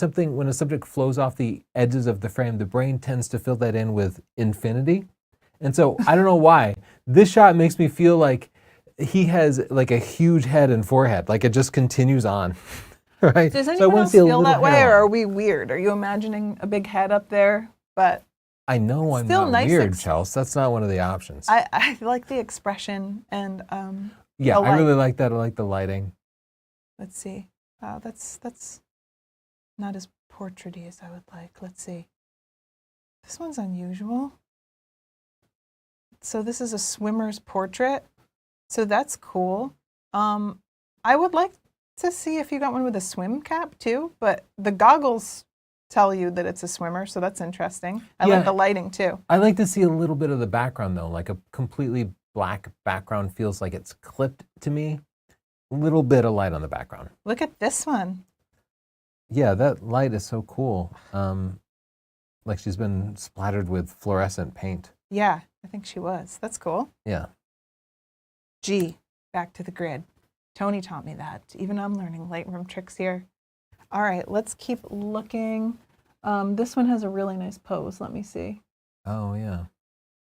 a subject flows off the edges of the frame, the brain tends to fill that in with infinity. And so I don't know why. This shot makes me feel like he has like a huge head and forehead, like it just continues on, right? Does So I anyone wanna else see a feel little that way, or hairline. are we weird? Are you imagining a big head up there? But I know I'm still not nice weird, Chelsea. That's not one of the options. I like the expression and yeah, the I really light. like that. I like the lighting. Let's see. Wow, that's not as portraity as I would like. Let's see. This one's unusual. So this is a swimmer's portrait. So that's cool. I would like to see if you got one with a swim cap too, but the goggles tell you that it's a swimmer, so that's interesting. I like the lighting too. I like to see a little bit of the background though, like a completely black background feels like it's clipped to me. A little bit of light on the background. Look at this one. Yeah, that light is so cool. Like she's been splattered with fluorescent paint. Yeah, I think she was. That's cool. Yeah. G, back to the grid. Tony taught me that. Even I'm learning Lightroom tricks here. All right, let's keep looking. This one has a really nice pose. Let me see. Oh, yeah.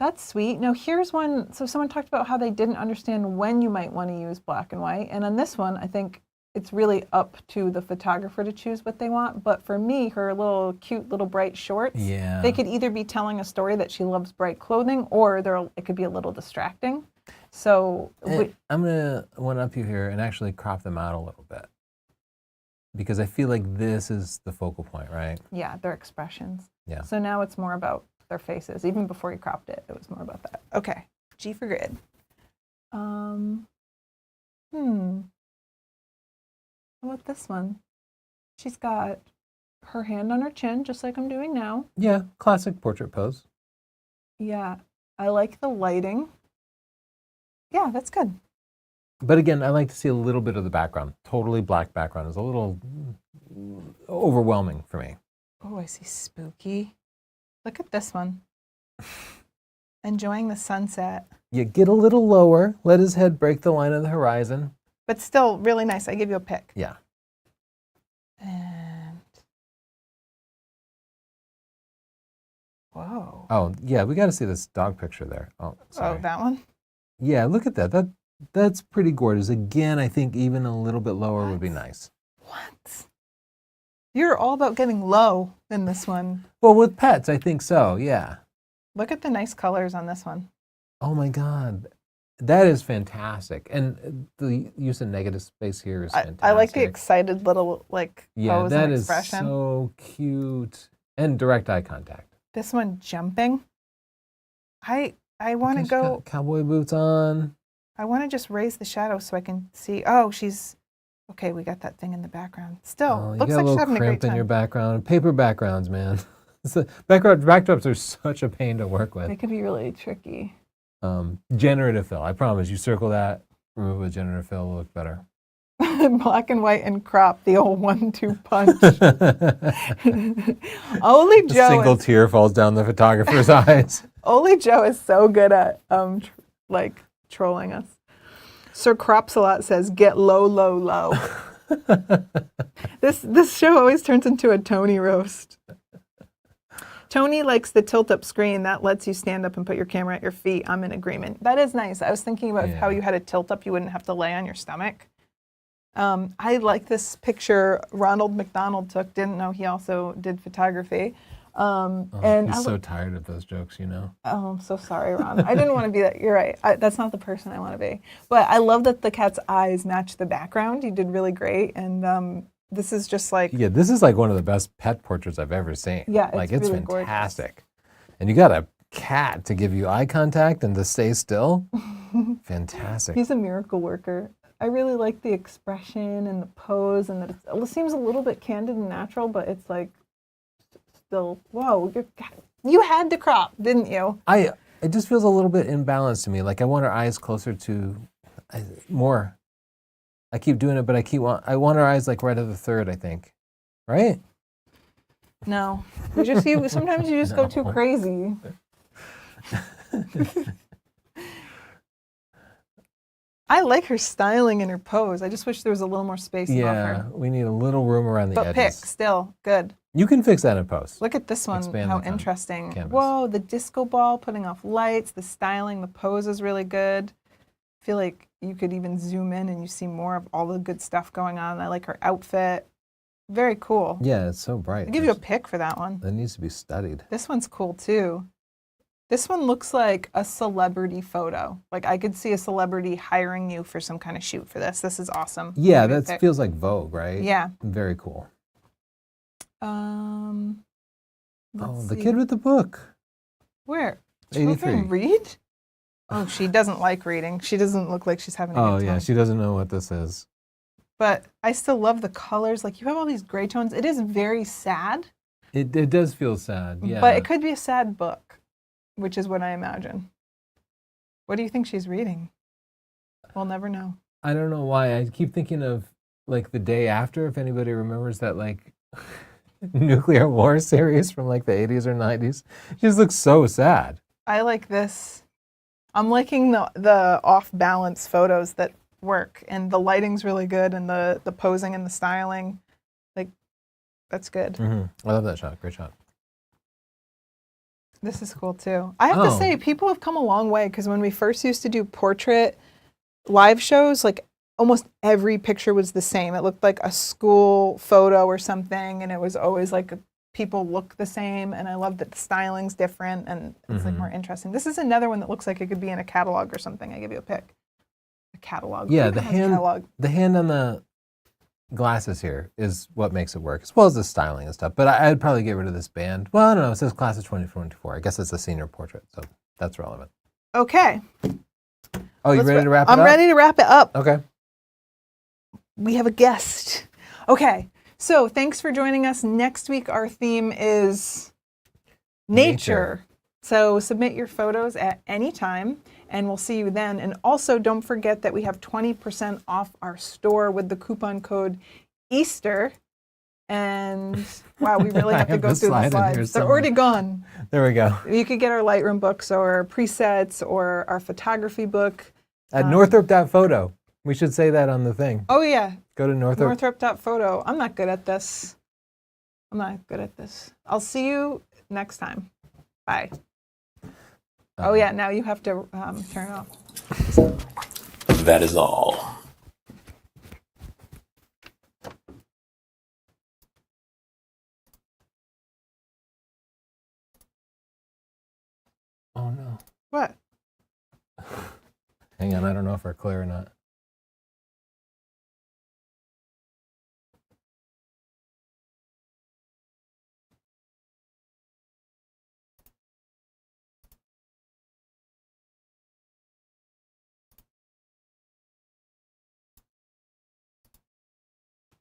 That's sweet. Now here's one. So someone talked about how they didn't understand when you might want to use black and white. And on this one, I think it's really up to the photographer to choose what they want. But for me, her little cute little bright shorts, they could either be telling a story that she loves bright clothing, or it could be a little distracting. So I'm gonna one up you here and actually crop them out a little bit, because I feel like this is the focal point, right? Yeah, their expressions. Yeah. So now it's more about their faces. Even before you cropped it, it was more about that. Okay, G for grid. How about this one? She's got her hand on her chin, just like I'm doing now. Yeah, classic portrait pose. Yeah, I like the lighting. Yeah, that's good. But again, I like to see a little bit of the background. Totally black background is a little overwhelming for me. Oh, I see spooky. Look at this one. Enjoying the sunset. You get a little lower, let his head break the line of the horizon. But still really nice. I give you a pick. Yeah. And whoa. Oh, yeah, we got to see this dog picture there. Oh, sorry. Oh, that one? Yeah, look at that. That's pretty gorgeous. Again, I think even a little bit lower would be nice. What? You're all about getting low in this one. Well, with pets, I think so, yeah. Look at the nice colors on this one. Oh my God. That is fantastic. And the use of negative space here is fantastic. I like the excited little pose and expression. Is so cute. And direct eye contact. This one jumping. I want to go. Got cowboy boots on. I want to just raise the shadow so I can see. Oh, she's okay. We got that thing in the background. Still, looks like she's having a great time. In your background. Paper backgrounds, man. Backdrops are such a pain to work with. They can be really tricky. Generative fill. I promise you. Circle that. Remove with generative fill. Will look better. Black and white and crop. The old 1-2 punch. Only Joe. A single tear falls down the photographer's eyes. Only Joe is so good at trolling us. Sir Crops-a-Lot says, "Get low, low, low." This show always turns into a Tony roast. Tony likes the tilt-up screen. That lets you stand up and put your camera at your feet. I'm in agreement. That is nice. I was thinking about how you had a tilt-up. You wouldn't have to lay on your stomach. I like this picture Ronald McDonald took. Didn't know he also did photography. And he's so tired of those jokes, you know. Oh, I'm so sorry, Ron. I didn't want to be that. You're right. That's not the person I want to be. But I love that the cat's eyes match the background. You did really great. And this is just like... Yeah, this is like one of the best pet portraits I've ever seen. Yeah, it's really fantastic. Gorgeous. And you got a cat to give you eye contact and to stay still. Fantastic. He's a miracle worker. I really like the expression and the pose, and that it seems a little bit candid and natural, but it's like still, whoa, you had to crop, didn't you? It just feels a little bit imbalanced to me. Like I want her eyes closer to more. I keep doing it, but I want her eyes like right at the third, I think. Right? No. Sometimes you just go too crazy. I like her styling and her pose. I just wish there was a little more space above her. Yeah, we need a little room around the edges. But pick, still, good. You can fix that in post. Look at this one, Expand how the interesting. canvas. Whoa, the disco ball putting off lights, the styling, the pose is really good. I feel like you could even zoom in and you see more of all the good stuff going on. I like her outfit. Very cool. Yeah, it's so bright. I'll give you a pick for that one. That needs to be studied. This one's cool too. This one looks like a celebrity photo. Like I could see a celebrity hiring you for some kind of shoot for this. This is awesome. Yeah, Maybe that pick- feels like Vogue, right? Yeah. Very cool. Let's Oh, the see. kid with the book. Where? 83. Children read? Oh, she doesn't like reading. She doesn't look like she's having a Oh, good yeah, time. she doesn't know what this is. But I still love the colors. Like you have all these gray tones. It is very sad, It does feel sad, yeah. but it could be a sad book, which is what I imagine. What do you think she's reading? We'll never know. I don't know why. I keep thinking of like The Day After, if anybody remembers that like nuclear war series from like the 80s or 90s. She just looks so sad. I like this. I'm liking the off balance photos that work, and the lighting's really good, and the posing and the styling, like that's good. Mm-hmm. I love that shot. Great shot. This is cool too. I have to say, people have come a long way, because when we first used to do portrait live shows, like almost every picture was the same. It looked like a school photo or something, and it was always like people look the same, and I love that the styling's different and it's like more interesting. This is another one that looks like it could be in a catalog or something. I give you a pick. A catalog. Yeah, Who has a catalog? the hand on the glasses here is what makes it work, as well as the styling and stuff. But I'd probably get rid of this band. Well, I don't know. It says class of 2024. I guess it's a senior portrait, so that's relevant. Okay. Oh, you ready to wrap it up? I'm ready to wrap it up. Okay. We have a guest. Okay. So thanks for joining us. Next week, our theme is nature. So submit your photos at any time, and we'll see you then. And also, don't forget that we have 20% off our store with the coupon code Easter. And wow, we really have to go through the slides. They're already gone. There we go. You could get our Lightroom books or presets or our photography book. At Northrup.photo. We should say that on the thing. Oh, yeah. Go to Northrup. Northrup.photo. I'm not good at this. I'll see you next time. Bye. Oh, yeah. Now you have to turn it off. That is all. Oh, no. What? Hang on. I don't know if we're clear or not.